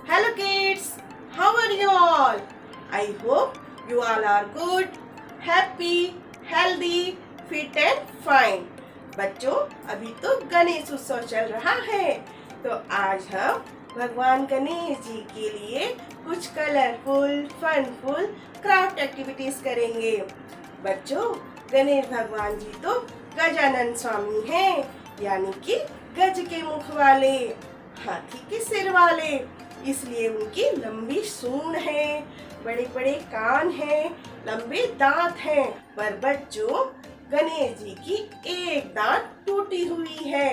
Hello kids, how are you all? I hope you all are good, happy, healthy, fit and fine. बच्चों अभी तो गणेश उत्सव चल रहा है, तो आज हम भगवान गणेश जी के लिए कुछ कलरफुल फनफुल क्राफ्ट एक्टिविटीज करेंगे। बच्चों गणेश भगवान जी तो गजानन स्वामी हैं, यानी कि गज के मुख वाले, हाथी के सिर वाले, इसलिए उनकी लंबी सूंड है, बड़े बड़े कान हैं, लंबे दांत हैं। पर बच्चों गणेश जी की एक दांत टूटी हुई है,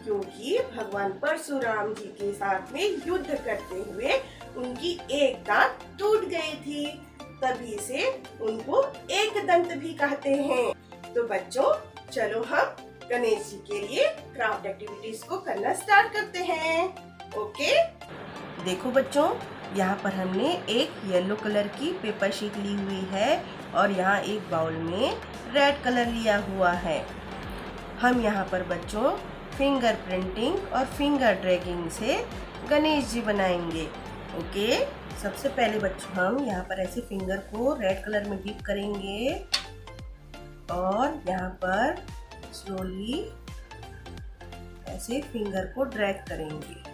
क्योंकि भगवान परशुराम जी के साथ में युद्ध करते हुए उनकी एक दांत टूट गई थी, तभी से उनको एक दंत भी कहते हैं। तो बच्चों चलो हम गणेश जी के लिए क्राफ्ट एक्टिविटीज को करना स्टार्ट करते हैं। ओके, देखो बच्चों यहाँ पर हमने एक येलो कलर की पेपर शीट ली हुई है और यहाँ एक बाउल में रेड कलर लिया हुआ है। हम यहाँ पर बच्चों फिंगर प्रिंटिंग और फिंगर ड्रैगिंग से गणेश जी बनाएंगे। ओके, सबसे पहले बच्चों हम यहाँ पर ऐसे फिंगर को रेड कलर में डिप करेंगे और यहाँ पर स्लोली ऐसे फिंगर को ड्रैग करेंगे।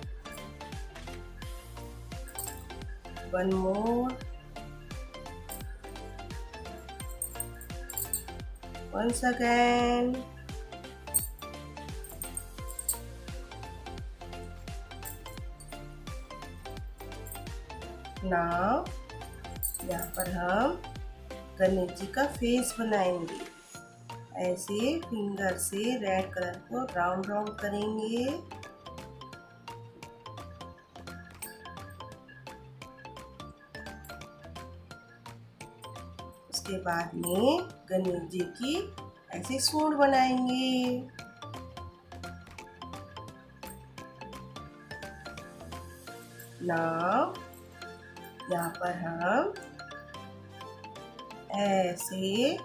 One more, once again, now यहाँ पर हम गणेश जी का फेस बनाएंगे। ऐसे फिंगर से रेड कलर को राउंड राउंड करेंगे। उसके बाद में गणेश जी की ऐसे सूंड बनाएंगे। नाउ यहाँ पर हम ऐसे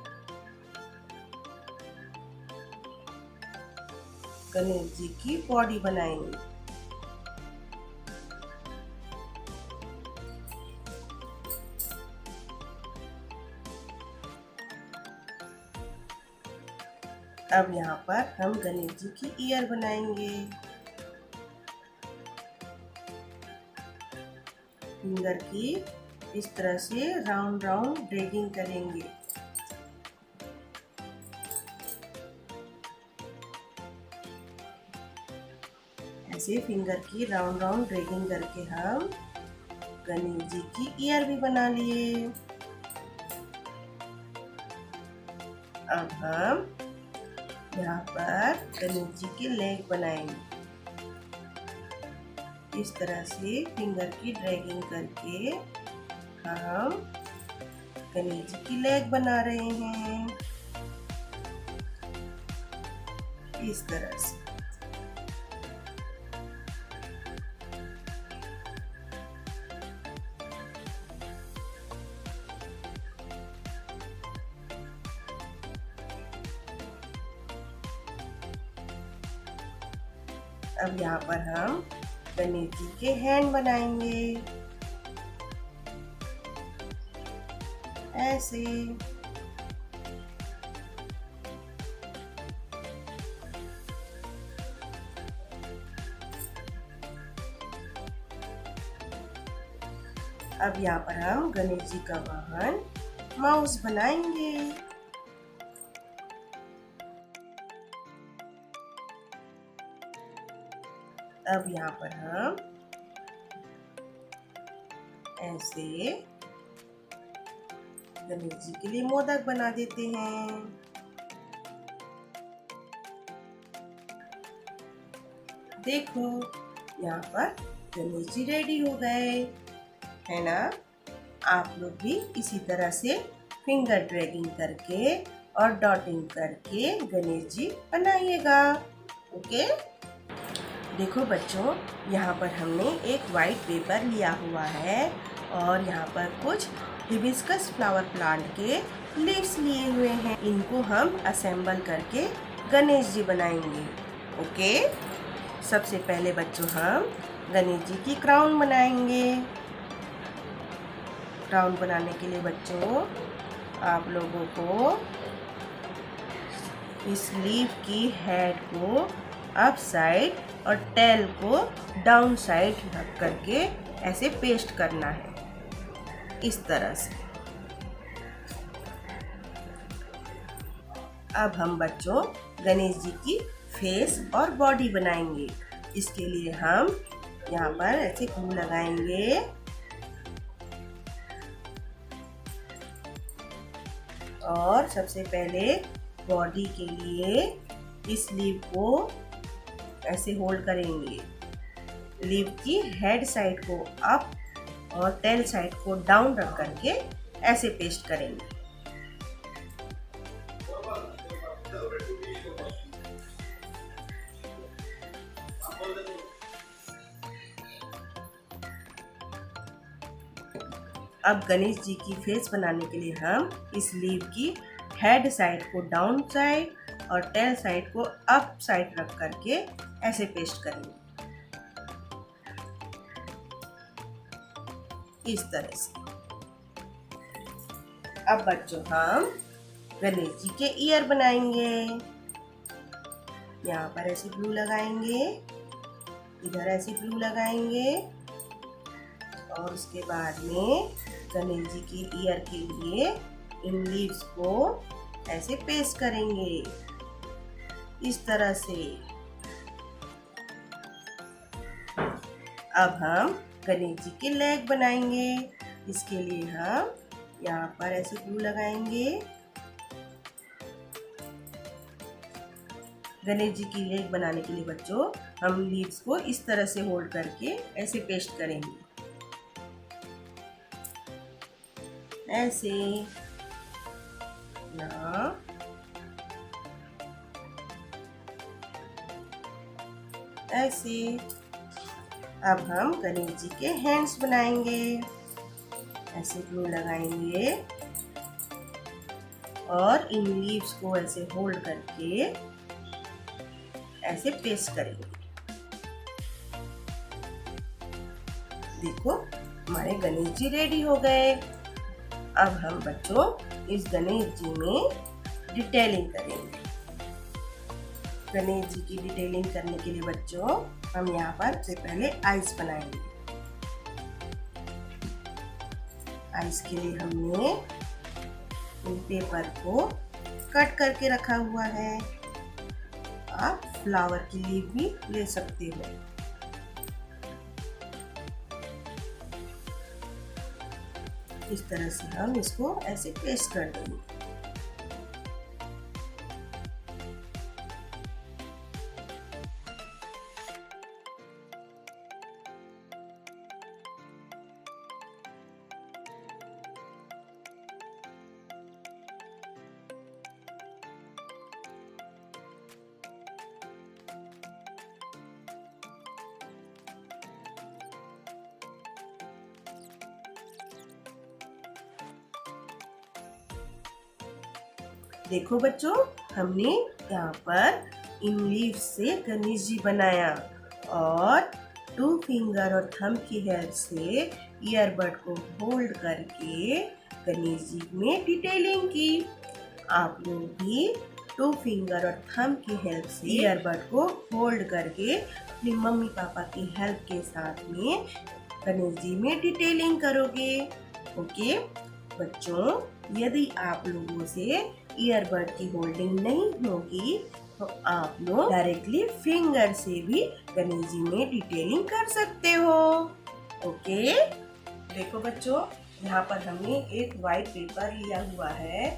गणेश जी की बॉडी बनाएंगे। अब यहाँ पर हम गणेश जी की ईयर बनाएंगे। फिंगर की इस तरह से राउंड राउंड ड्रैगिंग करेंगे। ऐसे फिंगर की राउंड राउंड ड्रैगिंग करके हम गणेश जी की ईयर भी बना लिए। अब हम यहाँ पर गणेश जी के लेग बनाएंगे। इस तरह से फिंगर की ड्रैगिंग करके हम गणेश जी की लेग बना रहे हैं, इस तरह से। अब यहाँ पर हम गणेश जी के हैंड बनाएंगे ऐसे। अब यहाँ पर हम गणेश जी का वाहन माउस बनाएंगे। अब यहाँ पर हम ऐसे गणेश जी के लिए मोदक बना देते हैं। देखो यहाँ पर गणेश जी रेडी हो गए, है ना। आप लोग भी इसी तरह से फिंगर ड्रैगिंग करके और डॉटिंग करके गणेश जी बनाइएगा। ओके, देखो बच्चों यहाँ पर हमने एक वाइट पेपर लिया हुआ है और यहाँ पर कुछ हिबिस्कस फ्लावर प्लांट के लीव्स लिए हुए हैं। इनको हम असेंबल करके गणेश जी बनाएंगे। ओके, सबसे पहले बच्चों हम गणेश जी की क्राउन बनाएंगे। क्राउन बनाने के लिए बच्चों आप लोगों को इस लीफ की हेड को अप साइड और टेल को डाउन साइड रख करके ऐसे पेस्ट करना है, इस तरह से। अब हम बच्चों गणेश जी की फेस और बॉडी बनाएंगे। इसके लिए हम यहाँ पर ऐसे ग्लू लगाएंगे और सबसे पहले बॉडी के लिए इस लीव को ऐसे होल्ड करेंगे। लीव की हेड साइड को अप और टेल साइड को डाउन रख करके ऐसे पेस्ट करेंगे। अब गणेश जी की फेस बनाने के लिए हम इस लीव की हेड साइड को डाउन साइड और टेल साइड को अप साइड रख करके ऐसे पेस्ट करेंगे, इस तरह से। अब बच्चों हम गणेश जी के ईयर बनाएंगे। यहाँ पर ऐसे ग्लू लगाएंगे, इधर ऐसे ग्लू लगाएंगे और उसके बाद में गणेश जी के ईयर के लिए इन लीव्स को ऐसे पेस्ट करेंगे, इस तरह से। अब हम गणेश जी के लेग बनाएंगे। इसके लिए हम यहाँ पर ऐसे ग्लू लगाएंगे। गणेश जी की लेग बनाने के लिए बच्चों हम लीव्स को इस तरह से होल्ड करके ऐसे पेस्ट करेंगे, ऐसे ना। ऐसे। अब हम गणेश जी के हैंड्स बनाएंगे। ऐसे ग्लू लगाएंगे और इन लीव्स को ऐसे होल्ड करके ऐसे पेस्ट करेंगे। देखो हमारे गणेश जी रेडी हो गए। अब हम बच्चों इस गणेश जी में डिटेलिंग करेंगे। गणेश जी की डिटेलिंग करने के लिए बच्चों हम यहाँ पर सबसे पहले आइस बनाएंगे। आइस के लिए हमने इन पेपर को कट करके रखा हुआ है। आप फ्लावर की लीफ भी ले सकते हो। इस तरह से हम इसको ऐसे पेस्ट कर देंगे। देखो बच्चों हमने यहाँ पर इन लीव से गणेश जी बनाया और 2 फिंगर और थंब की हेल्प से ईयरबड को होल्ड करके गणेश जी में डिटेलिंग की। आप लोग भी 2 फिंगर और थंब की हेल्प से ईयरबड को होल्ड करके अपनी मम्मी पापा की हेल्प के साथ में गणेश जी में डिटेलिंग करोगे। ओके बच्चों, यदि आप लोगों से ईयरबड की होल्डिंग नहीं होगी तो आप लोग डायरेक्टली फिंगर से भी गणेश जी में डिटेलिंग कर सकते हो। ओके देखो बच्चों, यहाँ पर हमने एक वाइट पेपर लिया हुआ है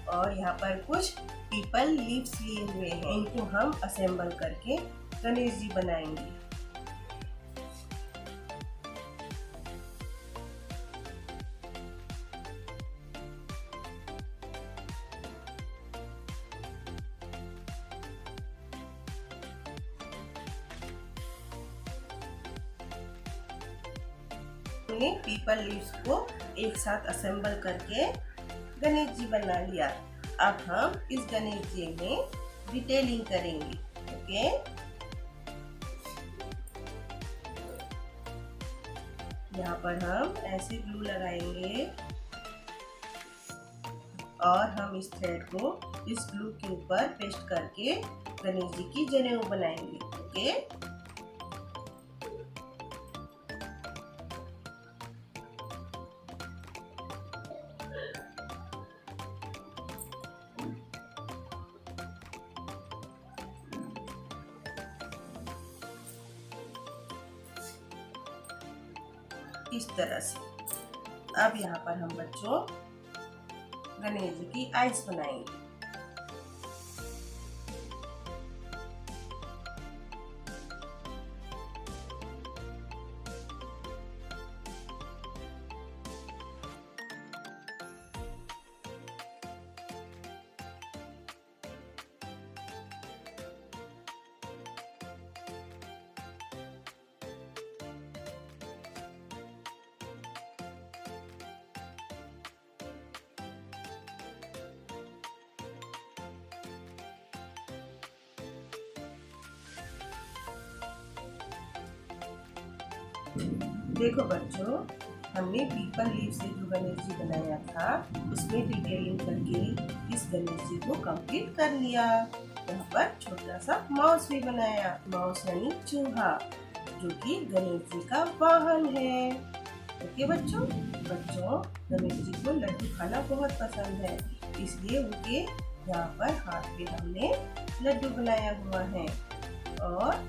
और यहाँ पर कुछ पीपल लीव्स लिए हुए हैं। इनको हम असेंबल करके गणेश जी बनाएंगे। हमने पीपल लीव्स को एक साथ असेंबल करके गणेश जी बना लिया। अब हम इस गणेश जी में डिटेलिंग करेंगे। ओके यहाँ पर हम ऐसे ग्लू लगाएंगे और हम इस थ्रेड को इस ग्लू के ऊपर पेस्ट करके गणेश जी की जनेऊ बनाएंगे। ओके, इस तरह से। अब यहाँ पर हम बच्चों गणेश जी की आइस बनाएंगे। देखो बच्चों, हमने पीपल लीफ से जो गणेश जी बनाया था उसमें डिटेलिंग करके इस गणेश जी को कंप्लीट कर लिया। यहाँ पर छोटा सा माउस भी बनाया, माउस यानी चूहा, जो कि गणेश जी का वाहन है। ओके बच्चों, गणेश जी को लड्डू खाना बहुत पसंद है, इसलिए उनके यहाँ पर हाथ पे हमने लड्डू बनाया हुआ है। और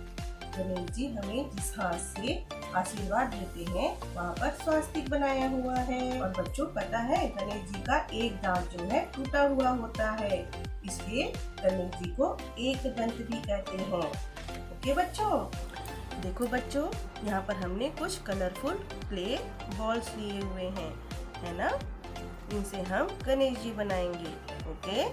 गणेश जी हमें जिस हाथ से आशीर्वाद देते हैं वहाँ पर स्वास्तिक बनाया हुआ है। और बच्चों पता है, गणेश जी का एक दांत जो है टूटा हुआ होता है, इसलिए गणेश जी को एक दंत भी कहते हैं। ओके बच्चों, देखो बच्चों, यहाँ पर हमने कुछ कलरफुल क्ले बॉल्स लिए हुए हैं, है ना। इनसे हम गणेश जी बनाएंगे। ओके,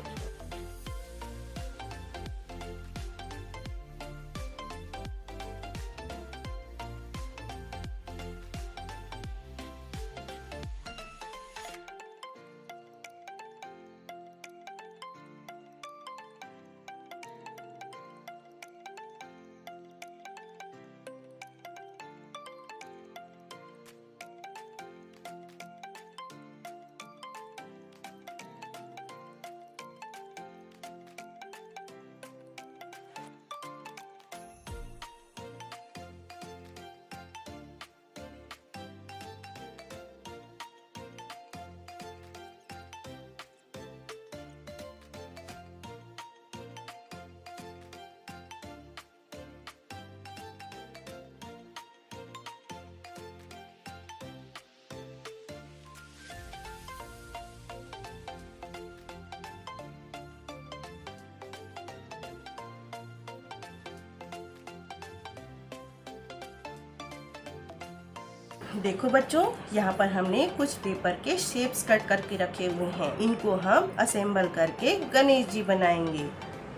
देखो बच्चों, यहाँ पर हमने कुछ पेपर के शेप्स कट करके रखे हुए हैं, इनको हम असेंबल करके गणेश जी बनाएंगे।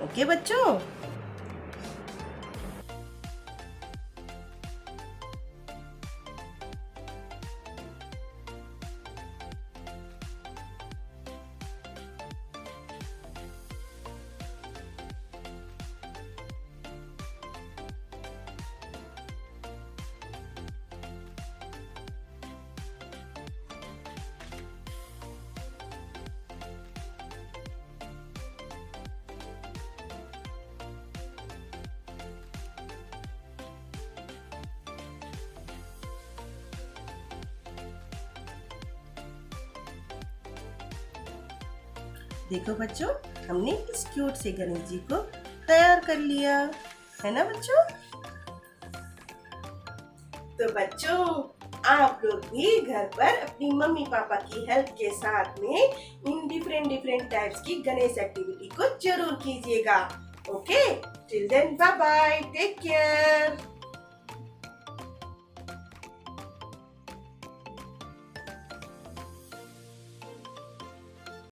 ओके बच्चों, देखो बच्चों, हमने इस क्यूट से गणेश जी को तैयार कर लिया, है ना बच्चों। तो बच्चों, आप लोग भी घर पर अपनी मम्मी पापा की हेल्प के साथ में इन डिफरेंट टाइप्स की गणेश एक्टिविटी को जरूर कीजिएगा। Okay, till then bye bye, take care.